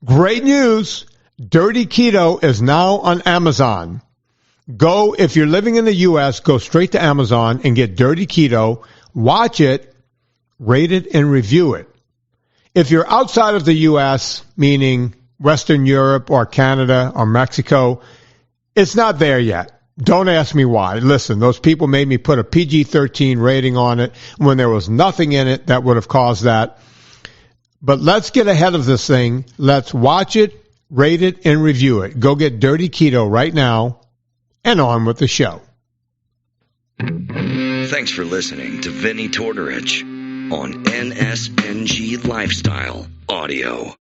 Great news. Dirty Keto is now on Amazon. If you're living in the U.S., go straight to Amazon and get Dirty Keto. Watch it, rate it, and review it. If you're outside of the U.S., meaning Western Europe or Canada or Mexico, it's not there yet. Don't ask me why. Listen, those people made me put a PG-13 rating on it when there was nothing in it that would have caused that. But let's get ahead of this thing. Let's watch it, rate it, and review it. Go get Dirty Keto right now, and on with the show. Thanks for listening to Vinnie Tortorich on NSNG Lifestyle Audio.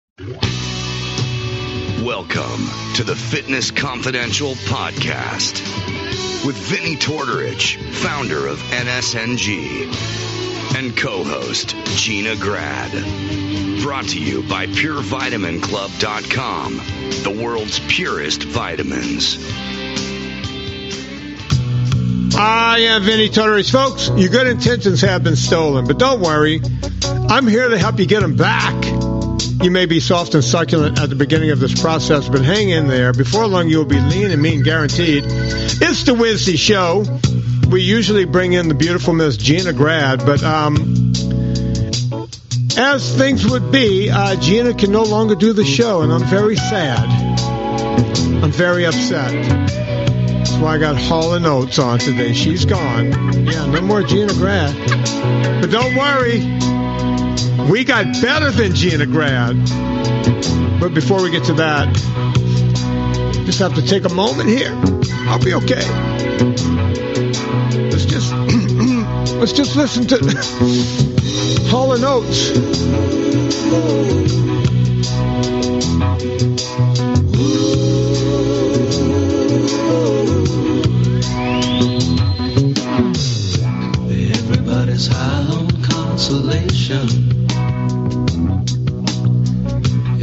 Welcome to the Fitness Confidential Podcast with Vinnie Tortorich, founder of NSNG, and co-host Gina Grad. Brought to you by PureVitaminClub.com, the world's purest vitamins. I am Vinnie Tortorich. Folks, your good intentions have been stolen, but don't worry. I'm here to help you get them back. You may be soft and succulent at the beginning of this process, but hang in there. Before long, you'll be lean and mean guaranteed. It's the Wednesday show. We usually bring in the beautiful Miss Gina Grad, but as things would be, Gina can no longer do the show, and I'm very sad. I'm very upset. That's why I got Hall & Oates on today. She's gone. Yeah, no more Gina Grad. But don't worry. We got better than Gina Grad. But before we get to that, just have to take a moment here. I'll be okay. Let's just listen to Hall & Oates. Everybody's high on consolation.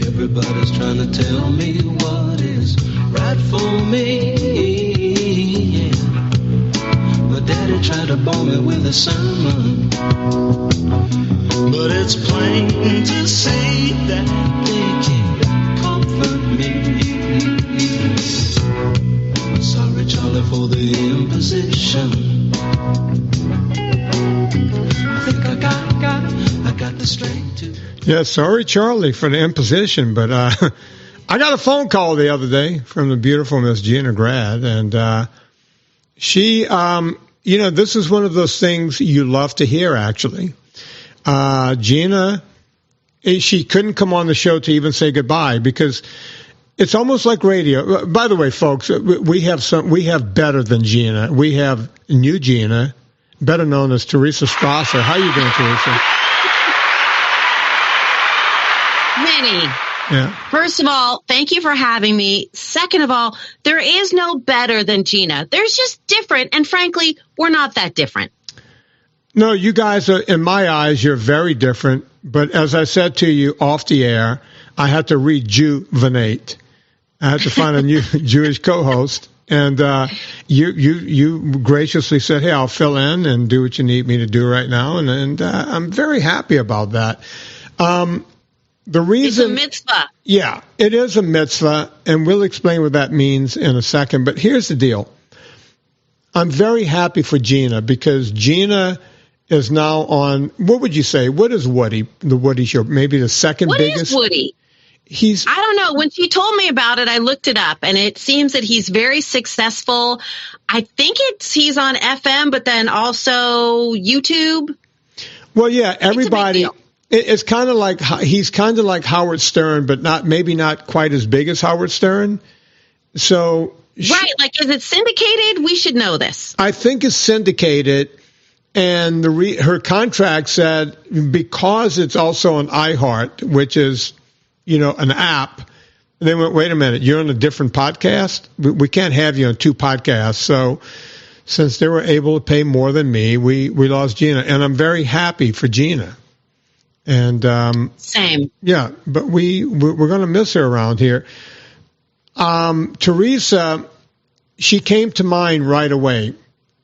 Everybody's trying to tell me what is right for me. Yeah. My daddy tried to bore me with a sermon, but it's plain to see that they can't comfort me. Sorry, Charlie, for the imposition. I think I got the strength to. Yeah, sorry, Charlie, for the imposition, but I got a phone call the other day from the beautiful Miss Gina Grad, and she, this is one of those things you love to hear, actually. Gina, she couldn't come on the show to even say goodbye because it's almost like radio. By the way, folks, we have better than Gina. We have new Gina, better known as Teresa Strasser. How you doing, Teresa? Vinnie, yeah. First of all, thank you for having me. Second of all, there is no better than Gina. There's just different, and frankly, we're not that different. No, you guys are, in my eyes, you're very different. But as I said to you off the air, I had to rejuvenate. I had to find a new Jewish co-host. And you graciously said, hey, I'll fill in and do what you need me to do right now. And I'm very happy about that. The reason, it's a mitzvah. Yeah, it is a mitzvah, and we'll explain what that means in a second. But here's the deal. I'm very happy for Gina because Gina is now on, what would you say? What is Woody? The Woody Show? Maybe the second biggest? What is Woody? I don't know. When she told me about it, I looked it up, and it seems that he's very successful. I think he's on FM, but then also YouTube. Well, yeah, everybody. It's kind of like he's kind of like Howard Stern, but maybe not quite as big as Howard Stern. So right, like is it syndicated? We should know this. I think it's syndicated, and her contract said because it's also on iHeart, which is an app. They went, wait a minute, you're on a different podcast? We can't have you on two podcasts. So since they were able to pay more than me, we lost Gina, and I'm very happy for Gina. And same. Yeah, but we're going to miss her around here. Teresa, she came to mind right away,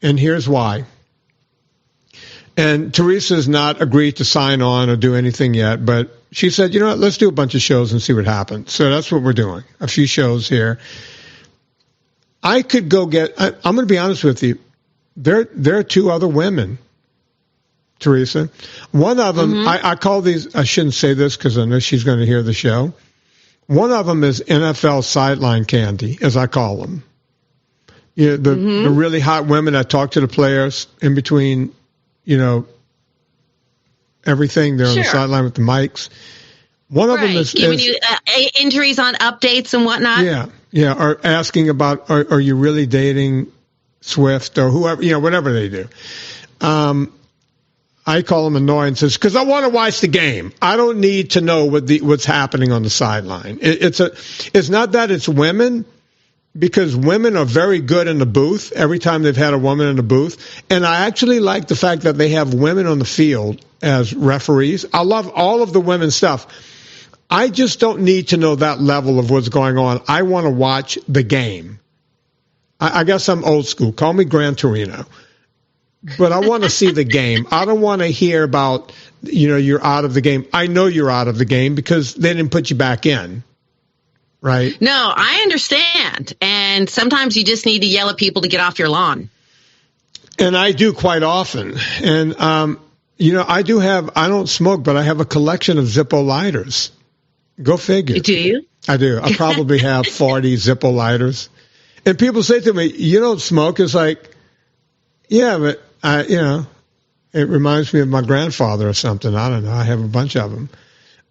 and here's why. And Teresa's not agreed to sign on or do anything yet, but she said, you know what, let's do a bunch of shows and see what happens. So that's what we're doing, a few shows here. I could go I'm going to be honest with you. There are two other women, Teresa. One of them, I call these, I shouldn't say this because I know she's going to hear the show. One of them is NFL sideline candy, as I call them. You know, the really hot women that talk to the players in between, you know, everything. They're on the sideline with the mics. One of them is giving you injuries on updates and whatnot. Yeah, or asking about, are you really dating Swift or whoever, you know, whatever they do. I call them annoyances because I want to watch the game. I don't need to know what's happening on the sideline. It's not that it's women, because women are very good in the booth every time they've had a woman in the booth. And I actually like the fact that they have women on the field as referees. I love all of the women's stuff. I just don't need to know that level of what's going on. I want to watch the game. I guess I'm old school. Call me Gran Torino. But I want to see the game. I don't want to hear about, you know, you're out of the game. I know you're out of the game because they didn't put you back in. Right? No, I understand. And sometimes you just need to yell at people to get off your lawn. And I do quite often. And, you know, I don't smoke, but I have a collection of Zippo lighters. Go figure. Do you? I do. I probably have 40 Zippo lighters. And people say to me, you don't smoke. It's like, yeah, but you know, it reminds me of my grandfather or something. I don't know. I have a bunch of them.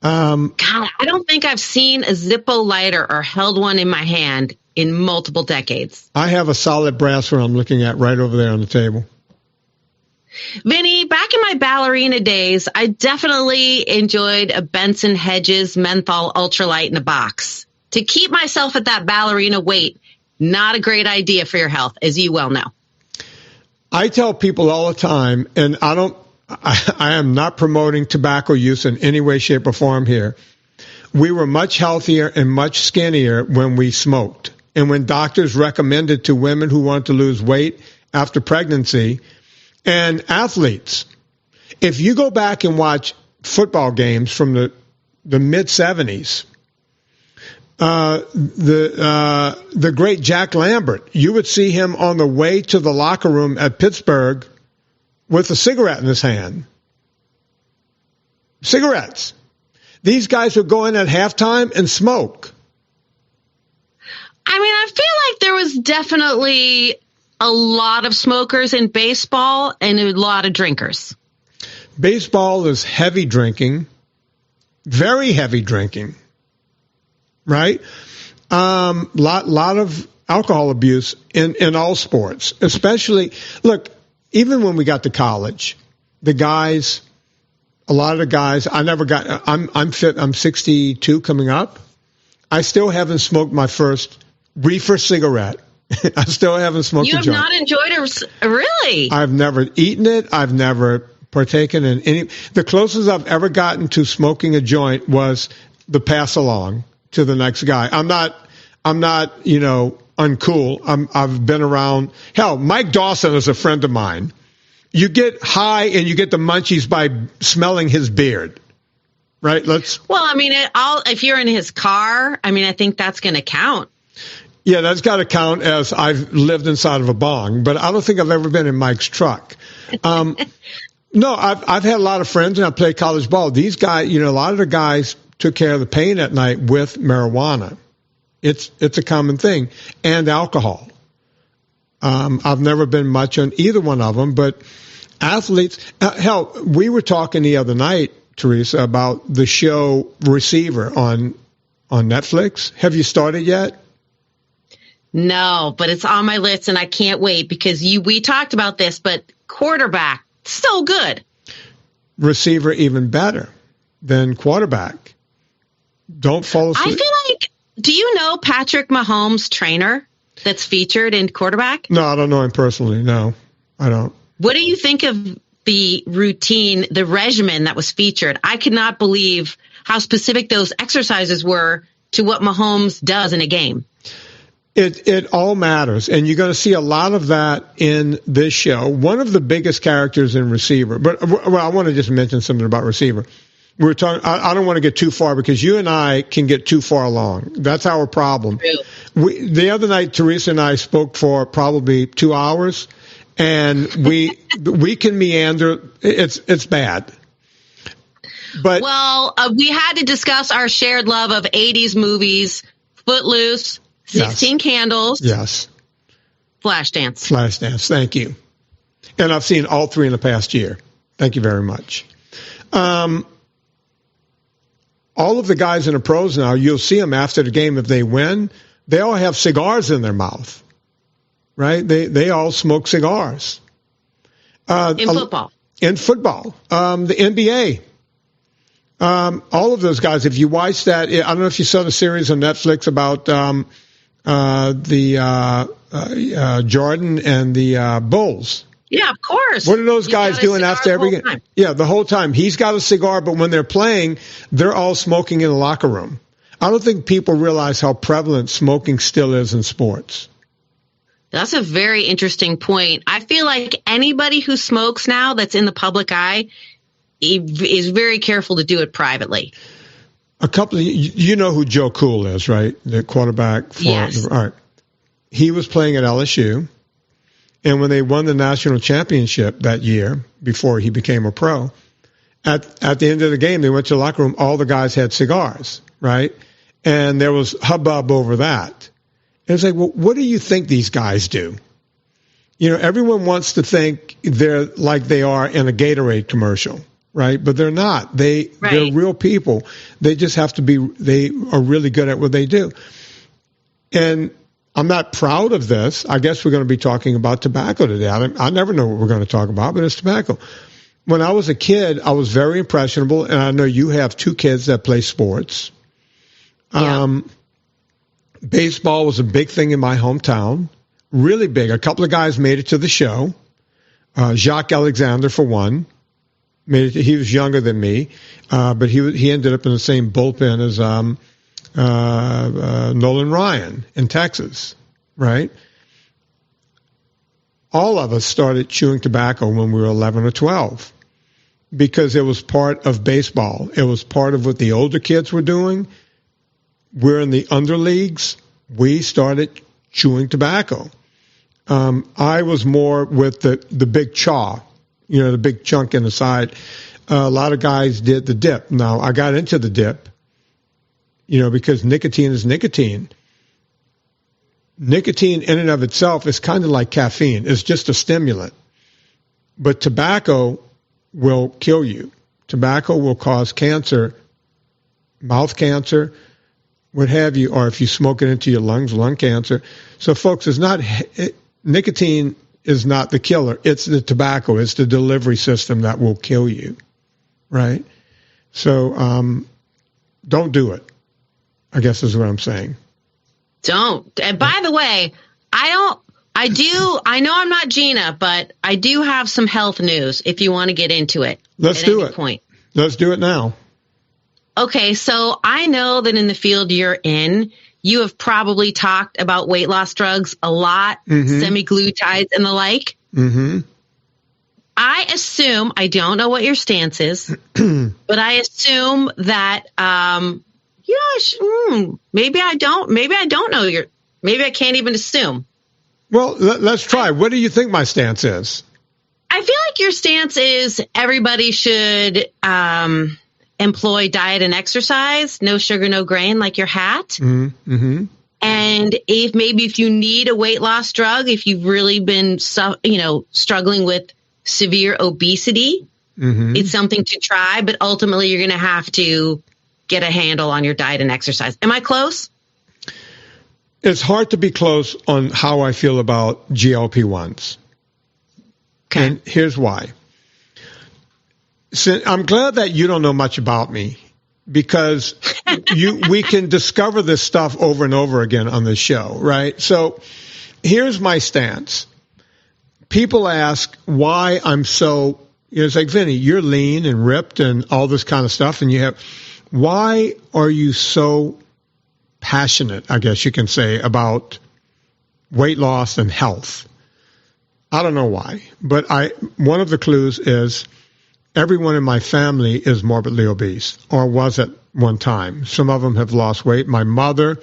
God, I don't think I've seen a Zippo lighter or held one in my hand in multiple decades. I have a solid brass one I'm looking at right over there on the table. Vinny, back in my ballerina days, I definitely enjoyed a Benson Hedges menthol ultralight in a box. To keep myself at that ballerina weight, not a great idea for your health, as you well know. I tell people all the time, and I am not promoting tobacco use in any way, shape, or form here. We were much healthier and much skinnier when we smoked. And when doctors recommended to women who want to lose weight after pregnancy, and athletes, if you go back and watch football games from the mid-'70s, the great Jack Lambert, you would see him on the way to the locker room at Pittsburgh with a cigarette in his hand. Cigarettes. These guys would go in at halftime and smoke. I mean, I feel like there was definitely a lot of smokers in baseball and a lot of drinkers. Baseball is heavy drinking, very heavy drinking, right? Lot of alcohol abuse in all sports, especially, look, even when we got to college, a lot of the guys, I'm fit, I'm 62 coming up. I still haven't smoked my first reefer cigarette. I still haven't smoked a joint. You have not enjoyed it? Really? I've never eaten it. I've never partaken in any. The closest I've ever gotten to smoking a joint was the pass along to the next guy. I'm not, you know, uncool. I've been around. Hell, Mike Dawson is a friend of mine. You get high and you get the munchies by smelling his beard, right? Well, I mean, if you're in his car, I mean, I think that's going to count. Yeah, that's got to count as I've lived inside of a bong, but I don't think I've ever been in Mike's truck. No, I've had a lot of friends, and I played college ball. These guys, you know, a lot of the guys took care of the pain at night with marijuana. It's a common thing, and alcohol. I've never been much on either one of them, but athletes, hell, we were talking the other night, Teresa, about the show Receiver on Netflix. Have you started yet? No, but it's on my list, and I can't wait because we talked about this, but quarterback, so good. Receiver, even better than quarterback. Don't fall asleep. I feel like, do you know Patrick Mahomes' trainer that's featured in quarterback? No, I don't know him personally. No, I don't. What do you think of the routine, the regimen that was featured? I could not believe how specific those exercises were to what Mahomes does in a game. It all matters, and you're going to see a lot of that in this show. One of the biggest characters in receiver, but I want to just mention something about receiver. We were talking. I don't want to get too far because you and I can get too far along. That's our problem. Really? The other night, Teresa and I spoke for probably 2 hours, and we can meander. It's bad. But we had to discuss our shared love of 80s movies, Footloose, 16 Candles. Yes. Flashdance. Flashdance. Thank you. And I've seen all three in the past year. Thank you very much. All of the guys in the pros now, you'll see them after the game. If they win, they all have cigars in their mouth, right? They all smoke cigars. In football. In football. The NBA. All of those guys, if you watch that, I don't know if you saw the series on Netflix about Jordan and the Bulls. Yeah, of course. What are those guys doing after every game? Yeah, the whole time. He's got a cigar, but when they're playing, they're all smoking in the locker room. I don't think people realize how prevalent smoking still is in sports. That's a very interesting point. I feel like anybody who smokes now that's in the public eye is very careful to do it privately. You know who Joe Cool is, right? The quarterback. Yes. All right. He was playing at LSU. And when they won the national championship that year, before he became a pro, at the end of the game, they went to the locker room. All the guys had cigars, right? And there was hubbub over that. And it's like, well, what do you think these guys do? You know, everyone wants to think they're like they are in a Gatorade commercial, right? But they're not. They're real people. They just have to be. They are really good at what they do. And I'm not proud of this. I guess we're going to be talking about tobacco today. I never know what we're going to talk about, but it's tobacco. When I was a kid, I was very impressionable, and I know you have two kids that play sports. Yeah. Baseball was a big thing in my hometown, really big. A couple of guys made it to the show. Jacques Alexander, for one, made it. He was younger than me, but he ended up in the same bullpen as Nolan Ryan in Texas, right? All of us started chewing tobacco when we were 11 or 12 because it was part of baseball. It was part of what the older kids were doing. We're in the underleagues. We started chewing tobacco. I was more with the big chaw, the big chunk in the side. A lot of guys did the dip. Now, I got into the dip, because nicotine is nicotine. Nicotine in and of itself is kind of like caffeine. It's just a stimulant. But tobacco will kill you. Tobacco will cause cancer, mouth cancer, what have you, or if you smoke it into your lungs, lung cancer. So, folks, nicotine is not the killer. It's the tobacco. It's the delivery system that will kill you, right? So don't do it, I guess is what I'm saying. Don't. And by the way, I know I'm not Gina, but I do have some health news if you want to get into it. Let's do it. Point. Let's do it now. Okay, so I know that in the field you're in, you have probably talked about weight loss drugs a lot, semaglutides and the like. Mm-hmm. I assume, I don't know what your stance is, but I assume that, maybe I don't know maybe I can't even assume. Well, let's try. What do you think my stance is? I feel like your stance is everybody should, employ diet and exercise, no sugar, no grain, like your hat. Mm-hmm. And if you need a weight loss drug, if you've really been, struggling with severe obesity, it's something to try, but ultimately you're going to have to get a handle on your diet and exercise. Am I close? It's hard to be close on how I feel about GLP-1s. Okay. And here's why. So I'm glad that you don't know much about me because we can discover this stuff over and over again on this show, right? So here's my stance. People ask why I'm so, it's like, Vinny, you're lean and ripped and all this kind of stuff. And why are you so passionate, I guess you can say, about weight loss and health. I don't know why, but one of the clues is everyone in my family is morbidly obese or was at one time. Some of them have lost weight. My mother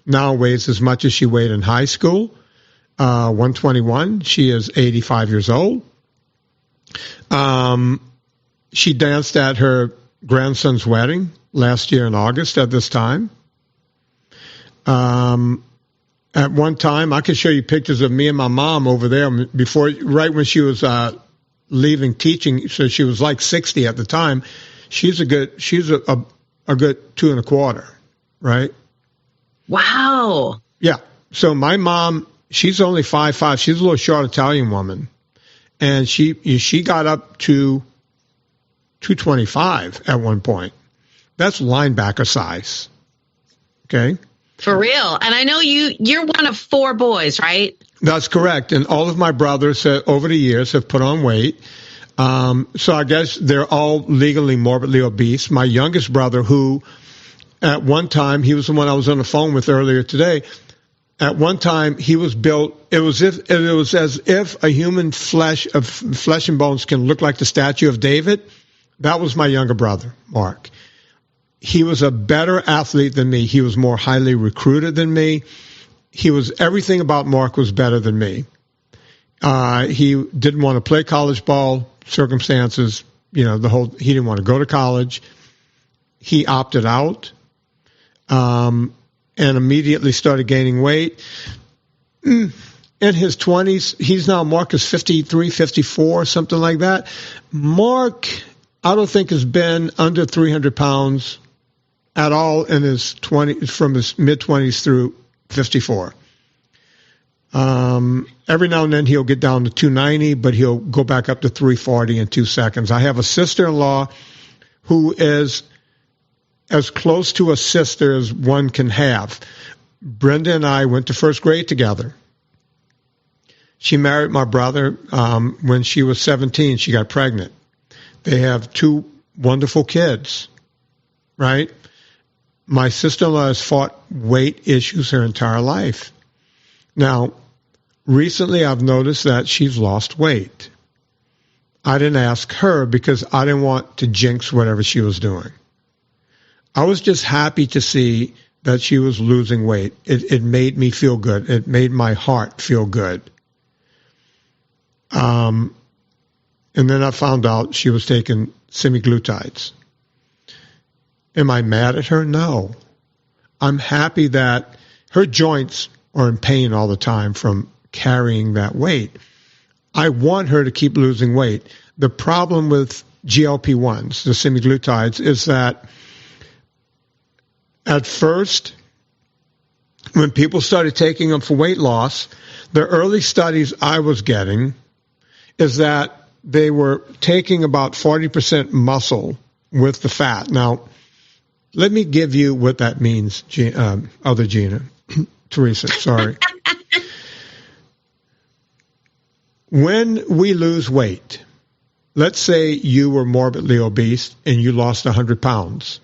now weighs as much as she weighed in high school, 121. She is 85 years old. She danced at her grandson's wedding last year in August at this time. At one time, I could show you pictures of me and my mom over there right when she was leaving teaching. So she was like 60 at the time. She's a good 2.25, right? Wow. Yeah. So my mom, she's only 5'5". She's a little short Italian woman, and she got up to 225 at one point. That's linebacker size. Okay. For real. And I know you're one of 4 boys, right? That's correct. And all of my brothers over the years have put on weight. So I guess they're all legally morbidly obese. My youngest brother, who at one time, he was the one I was on the phone with earlier today. At one time, he was built. It was as if a human flesh and bones can look like the statue of David. That was my younger brother, Mark. He was a better athlete than me. He was more highly recruited than me. Everything about Mark was better than me. He didn't want to play college ball, circumstances, he didn't want to go to college. He opted out, and immediately started gaining weight. In his 20s, Mark is 53, 54, something like that. Mark, I don't think has been under 300 pounds at all in his from his mid-20s through 54. Every now and then he'll get down to 290, but he'll go back up to 340 in 2 seconds. I have a sister-in-law who is as close to a sister as one can have. Brenda and I went to first grade together. She married my brother when she was 17. She got pregnant. They have 2 wonderful kids, right? My sister-in-law has fought weight issues her entire life. Now, recently I've noticed that she's lost weight. I didn't ask her because I didn't want to jinx whatever she was doing. I was just happy to see that she was losing weight. It made me feel good. It made my heart feel good. And then I found out she was taking semaglutides. Am I mad at her? No. I'm happy that her joints are in pain all the time from carrying that weight. I want her to keep losing weight. The problem with GLP-1s, the semaglutides, is that at first, when people started taking them for weight loss, the early studies I was getting is that they were taking about 40% muscle with the fat. Now, let me give you what that means, other Gina. Teresa, sorry. When we lose weight, let's say you were morbidly obese and you lost 100 pounds.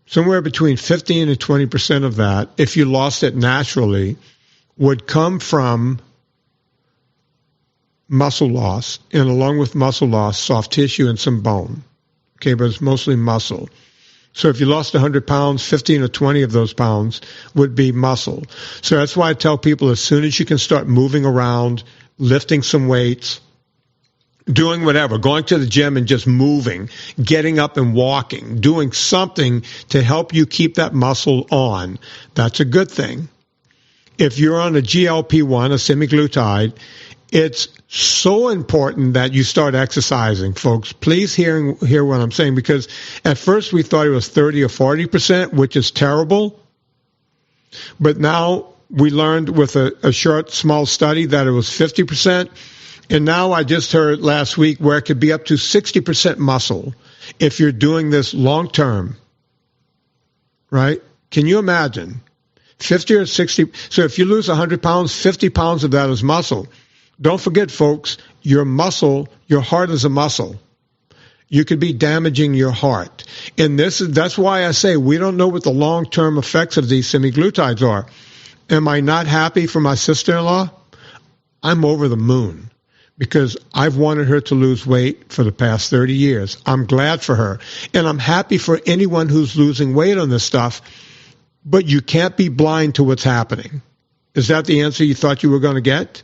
Somewhere between 15 and 20% of that, if you lost it naturally, would come from muscle loss, and along with muscle loss, soft tissue and some bone. Okay, but it's mostly muscle. So if you lost 100 pounds, 15 or 20 of those pounds would be muscle. So that's why I tell people as soon as you can start moving around, lifting some weights, doing whatever, going to the gym and just moving, getting up and walking, doing something to help you keep that muscle on, that's a good thing. If you're on a GLP-1, a semaglutide, it's so important that you start exercising, folks. Please hear what I'm saying, because at first we thought it was 30 or 40%, which is terrible. But now we learned with a short, small study that it was 50%. And now I just heard last week where it could be up to 60% muscle if you're doing this long term. Right? Can you imagine? 50 or 60. So if you lose 100 pounds, 50 pounds of that is muscle. Don't forget, folks, your heart is a muscle. You could be damaging your heart. And that's why I say we don't know what the long-term effects of these semaglutides are. Am I not happy for my sister-in-law? I'm over the moon because I've wanted her to lose weight for the past 30 years. I'm glad for her. And I'm happy for anyone who's losing weight on this stuff. But you can't be blind to what's happening. Is that the answer you thought you were going to get?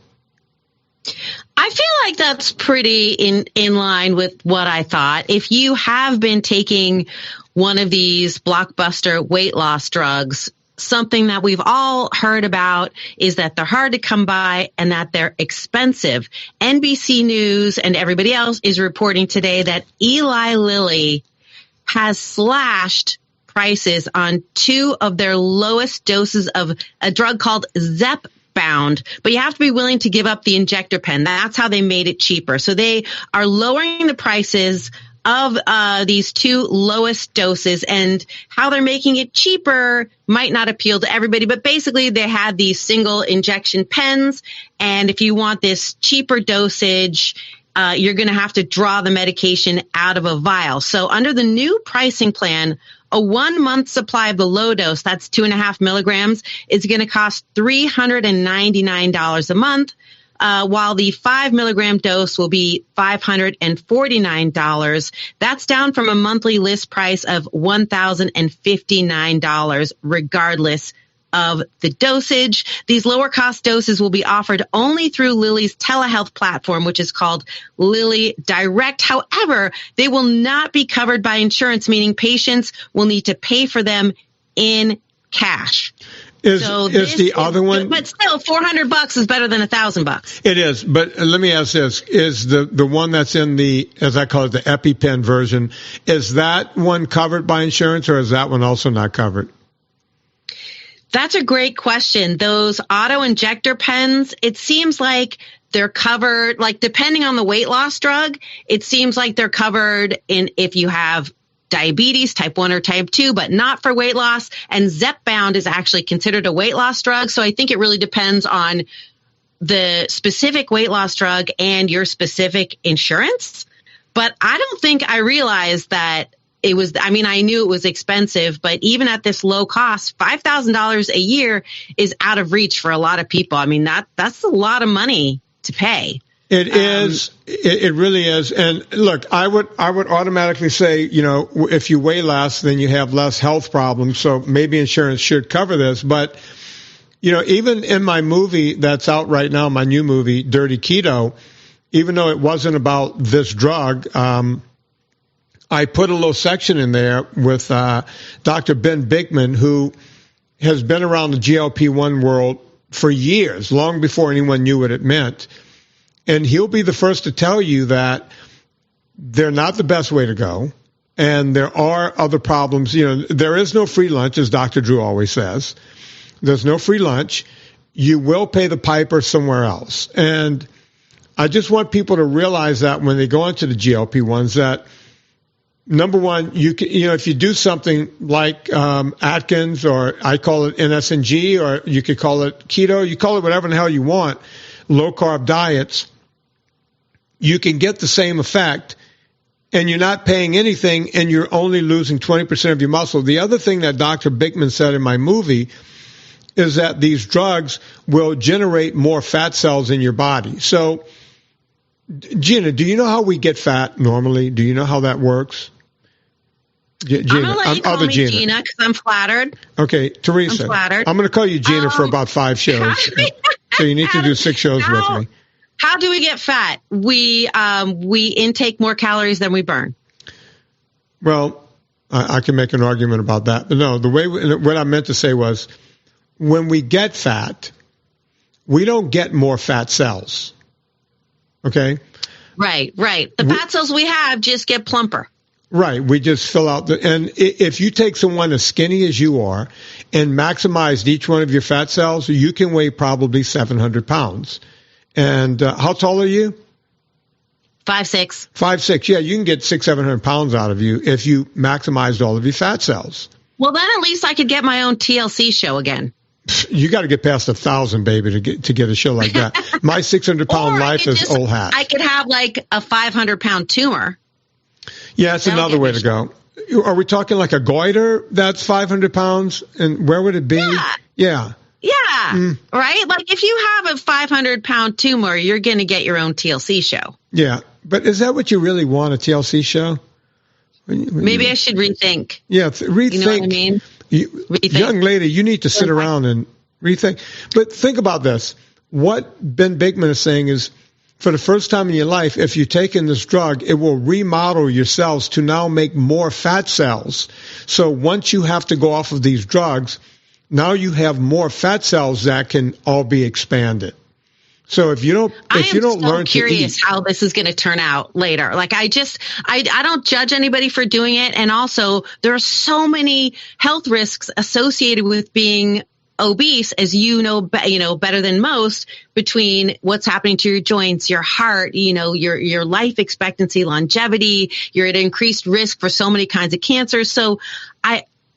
I feel like that's pretty in line with what I thought. If you have been taking one of these blockbuster weight loss drugs, something that we've all heard about is that they're hard to come by and that they're expensive. NBC News and everybody else is reporting today that Eli Lilly has slashed prices on 2 of their lowest doses of a drug called Zepbound, but you have to be willing to give up the injector pen. That's how they made it cheaper. So they are lowering the prices of these 2 lowest doses, and how they're making it cheaper might not appeal to everybody, but basically they had these single injection pens, and if you want this cheaper dosage, you're going to have to draw the medication out of a vial. So under the new pricing plan, a 1-month supply of the low dose, that's 2.5 milligrams, is going to cost $399 a month, while the 5 milligram dose will be $549. That's down from a monthly list price of $1,059, regardless of the dosage. These lower cost doses will be offered only through Lilly's telehealth platform, which is called Lilly Direct. However, they will not be covered by insurance, meaning patients will need to pay for them in cash. Is the other one? But still, $400 is better than $1,000. It is, but let me ask this: is the one that's in the, as I call it, the EpiPen version, is that one covered by insurance, or is that one also not covered? That's a great question. Those auto-injector pens, it seems like they're covered, like depending on the weight loss drug, it seems like they're covered in if you have diabetes, type 1 or type 2, but not for weight loss. And Zepbound is actually considered a weight loss drug. So I think it really depends on the specific weight loss drug and your specific insurance. But I don't think I realized that it was, I mean, I knew it was expensive, but even at this low cost, $5,000 a year is out of reach for a lot of people. I mean, that's a lot of money to pay. It is. It really is. And look, I would automatically say, you know, if you weigh less, then you have less health problems. So maybe insurance should cover this. But, you know, even in my movie that's out right now, my new movie, Dirty Keto, even though it wasn't about this drug, I put a little section in there with Dr. Ben Bikman, who has been around the GLP-1 world for years, long before anyone knew what it meant. And he'll be the first to tell you that they're not the best way to go. And there are other problems. You know, there is no free lunch, as Dr. Drew always says. There's no free lunch. You will pay the piper somewhere else. And I just want people to realize that when they go into the GLP-1s, that number one, if you do something like Atkins, or I call it NSNG, or you could call it keto, you call it whatever the hell you want, low-carb diets, you can get the same effect, and you're not paying anything, and you're only losing 20% of your muscle. The other thing that Dr. Bikman said in my movie is that these drugs will generate more fat cells in your body. So, Gina, do you know how we get fat normally? Do you know how that works? Gina, I'm going to let you call me Gina because I'm flattered. Okay, Teresa. I'm flattered. I'm going to call you Gina for about 5 shows. So you need to do 6 shows with me. How do we get fat? We intake more calories than we burn. Well, I can make an argument about that. But no, what I meant to say was, when we get fat, we don't get more fat cells. Okay? Right. The fat cells we have just get plumper. Right. We just fill out and if you take someone as skinny as you are and maximized each one of your fat cells, you can weigh probably 700 pounds. And how tall are you? 5'6". 5'6". Yeah, you can get 600-700 pounds out of you if you maximized all of your fat cells. Well, then at least I could get my own TLC show again. You got to get past 1,000, baby, to get a show like that. My 600-pound life is old hat. I could have like a 500-pound tumor. Yeah, it's another way to go. Are we talking like a goiter that's 500 pounds? And where would it be? Yeah. Yeah. Right? Like if you have a 500-pound tumor, you're going to get your own TLC show. Yeah. But is that what you really want, a TLC show? Maybe I should rethink. Yeah, rethink. You know what I mean? Rethink. Young lady, you need to sit around and rethink. But think about this. What Ben Bigman is saying is, for the first time in your life, if you take in this drug, it will remodel your cells to now make more fat cells. So once you have to go off of these drugs, now you have more fat cells that can all be expanded. So if you don't learn to eat. I'm curious how this is going to turn out later. Like I don't judge anybody for doing it. And also there are so many health risks associated with being obese, as you know better than most, between what's happening to your joints, your heart, your life expectancy, longevity. You're at increased risk for so many kinds of cancers. So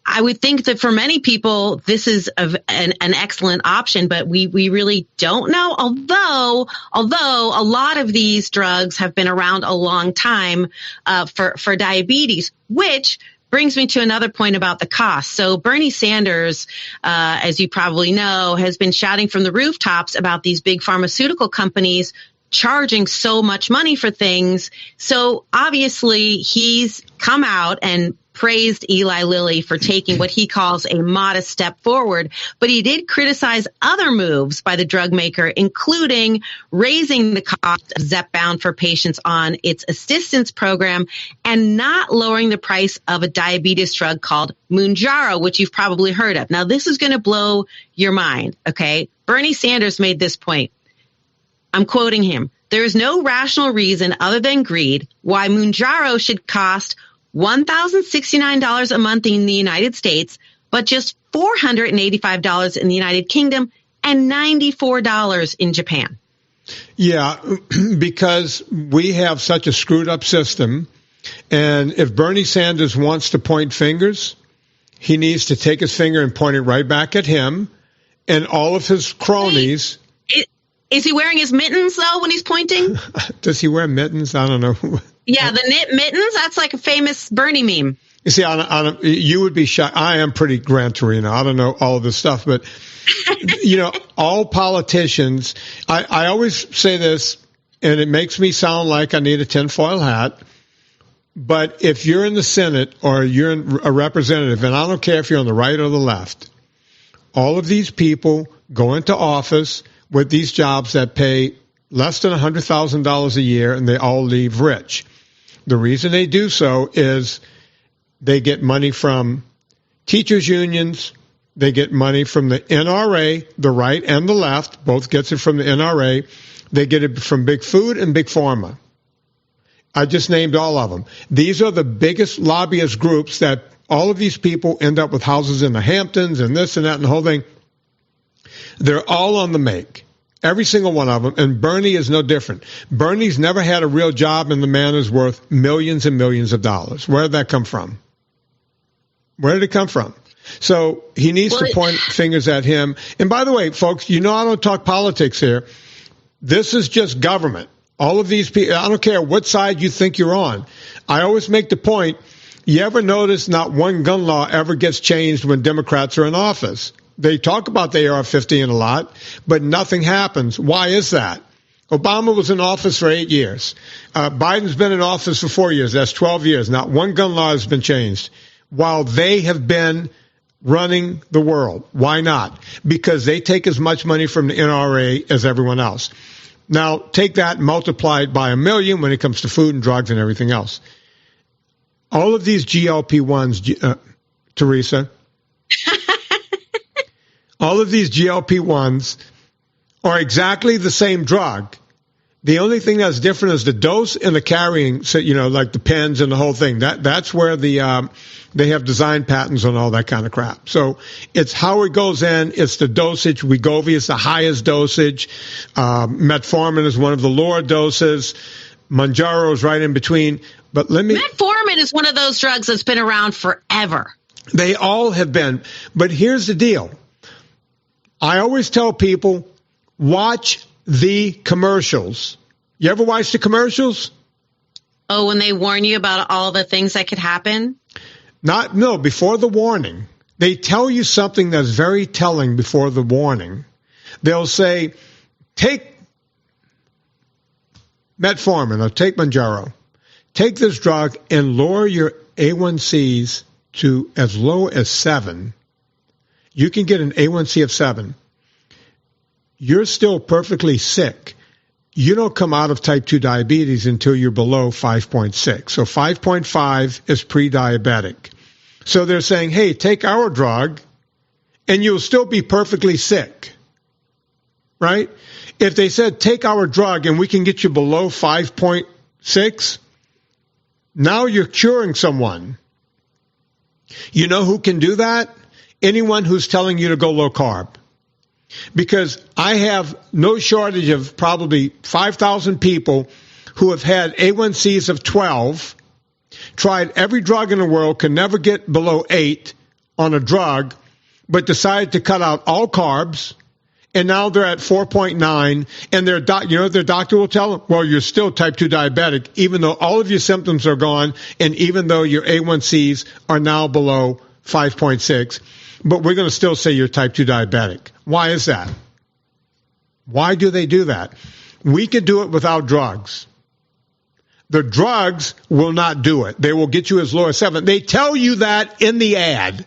I would think that for many people, this is an excellent option, but we really don't know. Although a lot of these drugs have been around a long time for diabetes, which brings me to another point about the cost. So Bernie Sanders, as you probably know, has been shouting from the rooftops about these big pharmaceutical companies charging so much money for things. So obviously he's come out and praised Eli Lilly for taking what he calls a modest step forward, but he did criticize other moves by the drug maker, including raising the cost of Zepbound for patients on its assistance program and not lowering the price of a diabetes drug called Mounjaro, which you've probably heard of. Now, this is going to blow your mind, okay? Bernie Sanders made this point. I'm quoting him. There is no rational reason other than greed why Mounjaro should cost $1,069 a month in the United States, but just $485 in the United Kingdom and $94 in Japan. Yeah, because we have such a screwed up system. And if Bernie Sanders wants to point fingers, he needs to take his finger and point it right back at him and all of his cronies. Is he wearing his mittens, though, when he's pointing? Does he wear mittens? I don't know. Yeah, the knit mittens, that's like a famous Bernie meme. You see, you would be shocked. I am pretty Gran Torino. I don't know all of this stuff, but, all politicians, I always say this, and it makes me sound like I need a tinfoil hat, but if you're in the Senate or you're a representative, and I don't care if you're on the right or the left, all of these people go into office with these jobs that pay less than $100,000 a year, and they all leave rich. The reason they do so is they get money from teachers' unions. They get money from the NRA, the right and the left, both gets it from the NRA. They get it from Big Food and Big Pharma. I just named all of them. These are the biggest lobbyist groups that all of these people end up with houses in the Hamptons and this and that and the whole thing. They're all on the make. Every single one of them. And Bernie is no different. Bernie's never had a real job, and the man is worth millions and millions of dollars. Where did that come from? Where did it come from? So he needs to point fingers at him. And by the way, folks, I don't talk politics here. This is just government. All of these people, I don't care what side you think you're on. I always make the point, you ever notice not one gun law ever gets changed when Democrats are in office? They talk about the AR-15 a lot, but nothing happens. Why is that? Obama was in office for 8 years. Biden's been in office for 4 years. That's 12 years. Not one gun law has been changed while they have been running the world. Why not? Because they take as much money from the NRA as everyone else. Now, take that and multiply it by 1 million when it comes to food and drugs and everything else. All of these GLP-1s, Teresa, all of these GLP-1s are exactly the same drug. The only thing that's different is the dose and the carrying, so, like the pens and the whole thing. That's where they have design patents on all that kind of crap. So it's how it goes in. It's the dosage. Wegovy is the highest dosage. Metformin is one of the lower doses. Mounjaro is right in between. But Metformin is one of those drugs that's been around forever. They all have been. But here's the deal. I always tell people, watch the commercials. You ever watch the commercials? Oh, when they warn you about all the things that could happen? No, before the warning. They tell you something that's very telling before the warning. They'll say, take metformin or take Mounjaro. Take this drug and lower your A1Cs to as low as 7. You can get an A1C of 7. You're still perfectly sick. You don't come out of type 2 diabetes until you're below 5.6. So 5.5 is pre-diabetic. So they're saying, hey, take our drug and you'll still be perfectly sick. Right? If they said, take our drug and we can get you below 5.6, now you're curing someone. You know who can do that? Anyone who's telling you to go low carb. Because I have no shortage of probably 5,000 people who have had A1Cs of 12, tried every drug in the world, can never get below 8 on a drug, but decided to cut out all carbs, and now they're at 4.9, and their doctor will tell them, well, you're still type 2 diabetic, even though all of your symptoms are gone, and even though your A1Cs are now below 5.6, but we're going to still say you're type 2 diabetic. Why is that? Why do they do that? We can do it without drugs. The drugs will not do it. They will get you as low as 7. They tell you that in the ad,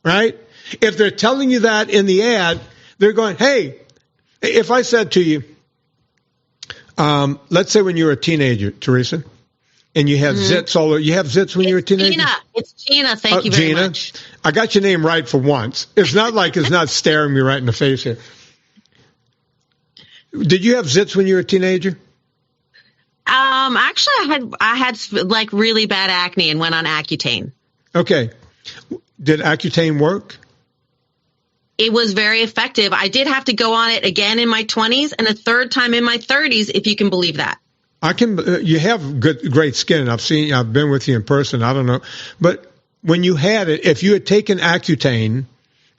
right? If they're telling you that in the ad, they're going, hey, if I said to you, let's say when you were a teenager, Teresa, and you had zits all over. You have zits when you were a teenager? Gina. It's Gina. Thank you very much. I got your name right for once. It's not like it's not staring me right in the face here. Did you have zits when you were a teenager? Actually, I had like really bad acne and went on Accutane. Okay. Did Accutane work? It was very effective. I did have to go on it again in my 20s and a third time in my 30s, if you can believe that. I can. You have great skin. I've been with you in person. I don't know, but when you had it, if you had taken Accutane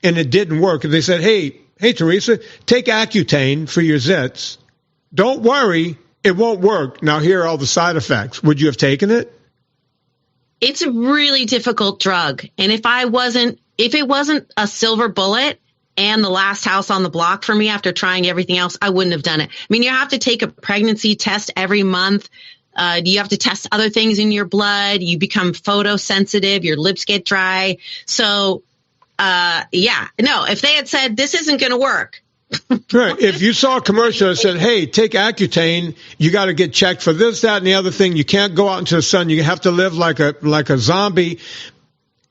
and it didn't work, if they said, "Hey, Teresa, take Accutane for your zits. Don't worry, it won't work. Now here are all the side effects." Would you have taken it? It's a really difficult drug, and if it wasn't a silver bullet and the last house on the block for me after trying everything else, I wouldn't have done it. I mean, you have to take a pregnancy test every month. You have to test other things in your blood. You become photosensitive. Your lips get dry. So, if they had said this isn't going to work. Right. If you saw a commercial that said, hey, take Accutane, you got to get checked for this, that, and the other thing. You can't go out into the sun. You have to live like a zombie.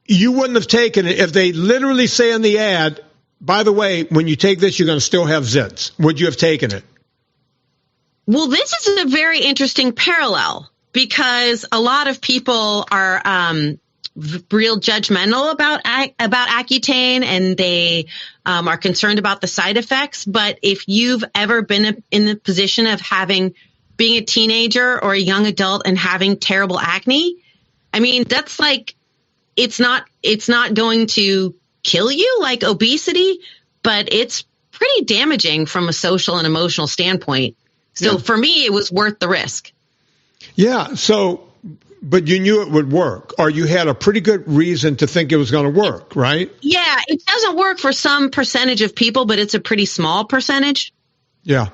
You wouldn't have taken it if they literally say in the ad, by the way, when you take this, you're going to still have zits. Would you have taken it? Well, this is a very interesting parallel because a lot of people are real judgmental about Accutane, and they are concerned about the side effects. But if you've ever been in the position of being a teenager or a young adult and having terrible acne, I mean, that's like, it's not going to kill you like obesity, but it's pretty damaging from a social and emotional standpoint. So for me, it was worth the risk. Yeah. So, but you knew it would work, or you had a pretty good reason to think it was going to work, right? Yeah. It doesn't work for some percentage of people, but it's a pretty small percentage. Yeah.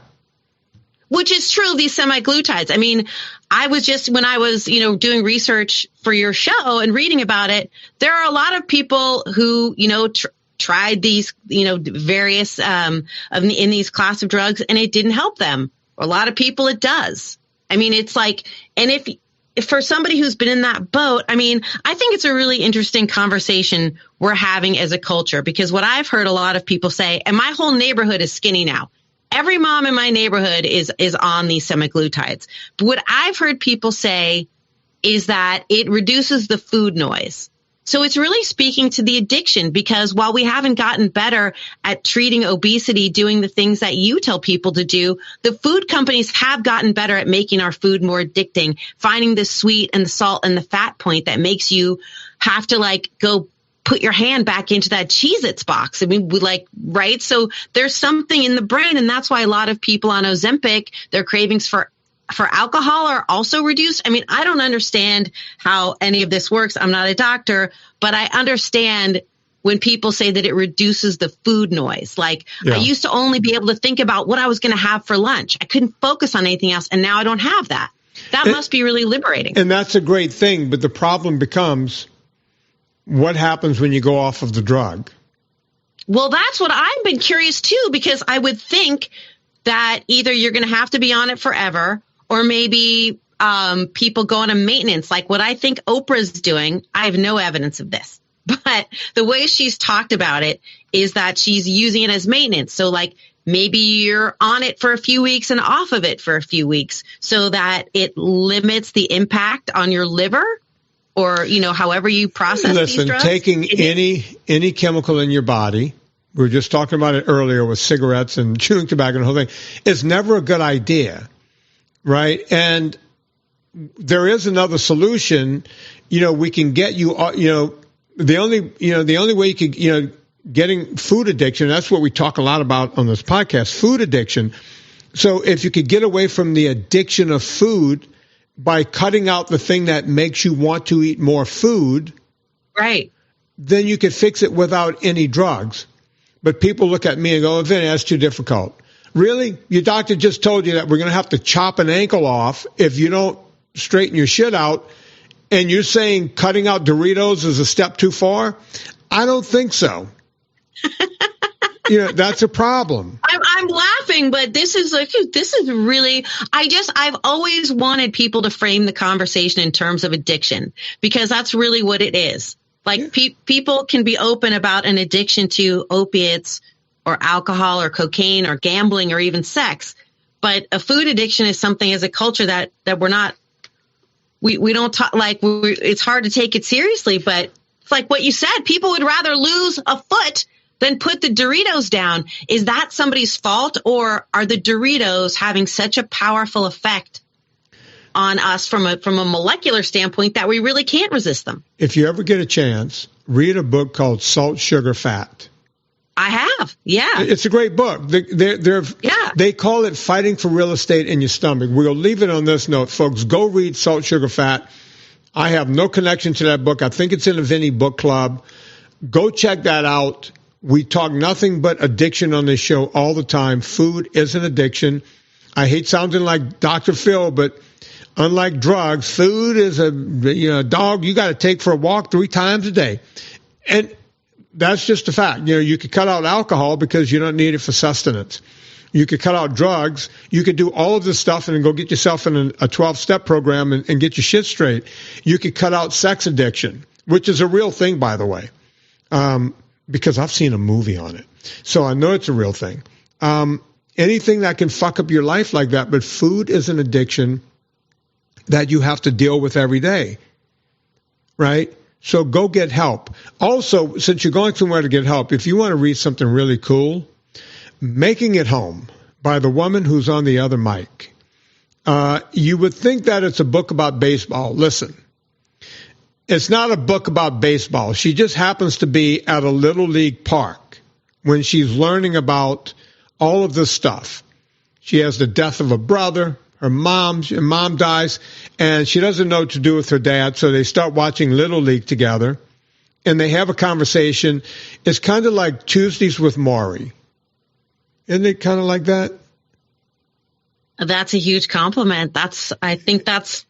Which is true of these semaglutides. I mean, when I was, doing research for your show and reading about it, there are a lot of people who, tried these, various, in these class of drugs, and it didn't help them. A lot of people it does. I mean, it's like, and if for somebody who's been in that boat, I mean, I think it's a really interesting conversation we're having as a culture, because what I've heard a lot of people say, and my whole neighborhood is skinny now. Every mom in my neighborhood is on these semaglutides. But what I've heard people say is that it reduces the food noise. So it's really speaking to the addiction, because while we haven't gotten better at treating obesity, doing the things that you tell people to do, the food companies have gotten better at making our food more addicting, finding the sweet and the salt and the fat point that makes you have to go put your hand back into that Cheez-Its box. I mean, right? So there's something in the brain, and that's why a lot of people on Ozempic, their cravings for for alcohol are also reduced. I mean, I don't understand how any of this works. I'm not a doctor, but I understand when people say that it reduces the food noise. Like I used to only be able to think about what I was going to have for lunch. I couldn't focus on anything else. And now I don't have that. That must be really liberating. And that's a great thing. But the problem becomes, what happens when you go off of the drug? Well, that's what I've been curious too, because I would think that either you're going to have to be on it forever, or maybe people go on a maintenance, like what I think Oprah's doing. I have no evidence of this, but the way she's talked about it is that she's using it as maintenance. So like maybe you're on it for a few weeks and off of it for a few weeks so that it limits the impact on your liver, or, you know, however you process these drugs. Taking any chemical in your body, we were just talking about it earlier with cigarettes and chewing tobacco and the whole thing, is never a good idea, right? And there is another solution. You know, we can get you, the only way you could, getting food addiction, that's what we talk a lot about on this podcast, food addiction. So if you could get away from the addiction of food by cutting out the thing that makes you want to eat more food, right, then you could fix it without any drugs. But people look at me and go, oh, Vinny, that's too difficult. Really? Your doctor just told you that we're going to have to chop an ankle off if you don't straighten your shit out, and you're saying cutting out Doritos is a step too far? I don't think so. That's a problem. I'm laughing, but this is really, I've always wanted people to frame the conversation in terms of addiction, because that's really what it is. Like people can be open about an addiction to opiates or alcohol or cocaine or gambling or even sex. But a food addiction is something as a culture that we're not, we don't talk, like it's hard to take it seriously, but it's like what you said, people would rather lose a foot than put the Doritos down. Is that somebody's fault, or are the Doritos having such a powerful effect on us from a molecular standpoint that we really can't resist them? If you ever get a chance, read a book called Salt, Sugar, Fat. I have, yeah. It's a great book. They call it Fighting for Real Estate in Your Stomach. We'll leave it on this note, folks. Go read Salt, Sugar, Fat. I have no connection to that book. I think it's in the Vinny Book Club. Go check that out. We talk nothing but addiction on this show all the time. Food is an addiction. I hate sounding like Dr. Phil, but unlike drugs, food is a dog you got to take for a walk 3 times a day. And that's just a fact. You could cut out alcohol because you don't need it for sustenance. You could cut out drugs. You could do all of this stuff and then go get yourself in a 12-step program and get your shit straight. You could cut out sex addiction, which is a real thing, by the way. Because I've seen a movie on it. So I know it's a real thing. Anything that can fuck up your life like that, but food is an addiction that you have to deal with every day, right? So go get help. Also, since you're going somewhere to get help, if you want to read something really cool, Making It Home by the woman who's on the other mic. You would think that it's a book about baseball. Listen. It's not a book about baseball. She just happens to be at a Little League park when she's learning about all of this stuff. She has the death of a brother. Her mom dies, and she doesn't know what to do with her dad, so they start watching Little League together, and they have a conversation. It's kind of like Tuesdays with Maury. Isn't it kind of like that? That's a huge compliment. I think that's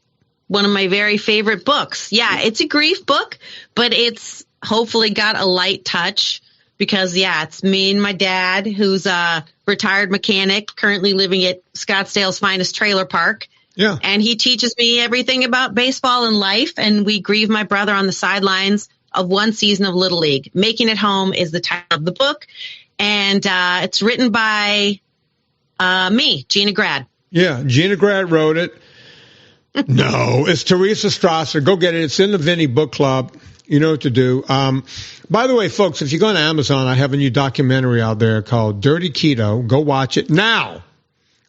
one of my very favorite books. Yeah, it's a grief book, but it's hopefully got a light touch because, it's me and my dad, who's a retired mechanic, currently living at Scottsdale's finest trailer park. Yeah. And he teaches me everything about baseball and life, and we grieve my brother on the sidelines of one season of Little League. Making It Home is the title of the book, and it's written by me, Gina Grad. Yeah, Gina Grad wrote it. No, it's Teresa Strasser. Go get it. It's in the Vinny Book Club. You know what to do. By the way, folks, if you go on Amazon, I have a new documentary out there called Dirty Keto. Go watch it now.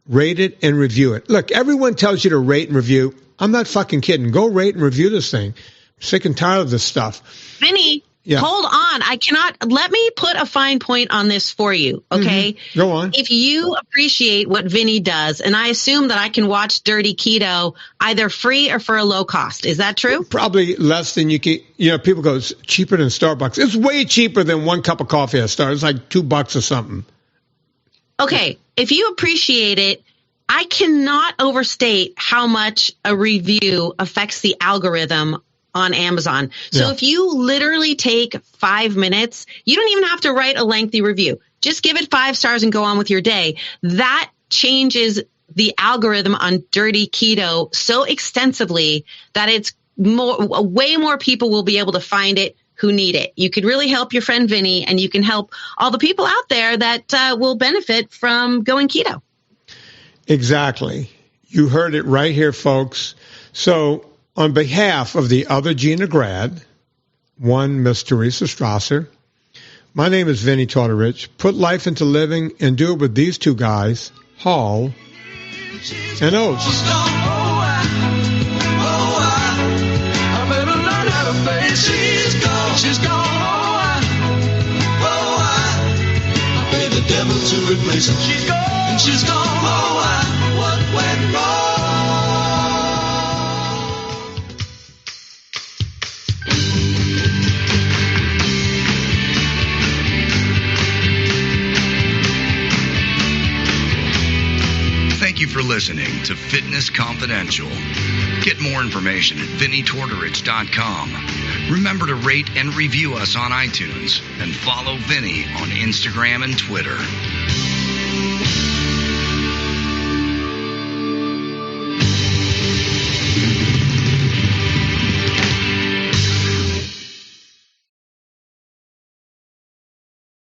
Rate it and review it. Look, everyone tells you to rate and review. I'm not fucking kidding. Go rate and review this thing. I'm sick and tired of this stuff. Vinny, Yeah. Hold on. Let me put a fine point on this for you. Okay. Mm-hmm. Go on. If you appreciate what Vinny does, and I assume that I can watch Dirty Keto either free or for a low cost. Is that true? Probably less than you can, people go, it's cheaper than Starbucks. It's way cheaper than 1 cup of coffee at Starbucks. It's like $2 or something. Okay. If you appreciate it, I cannot overstate how much a review affects the algorithm on Amazon. So if you literally take 5 minutes, you don't even have to write a lengthy review. Just give it 5 stars and go on with your day. That changes the algorithm on Dirty Keto so extensively that it's way more people will be able to find it who need it. You could really help your friend Vinny, and you can help all the people out there that will benefit from going keto. Exactly. You heard it right here, folks. So on behalf of the other Gina Grad, one Miss Teresa Strasser, my name is Vinny Tortorich. Put life into living and do it with these two guys, Hall and Oates. She's gone. I paid the devil to replace her. She's gone. And she's gone. What went wrong? Thank you for listening to Fitness Confidential. Get more information at VinnyTortorich.com. Remember to rate and review us on iTunes and follow Vinny on Instagram and Twitter.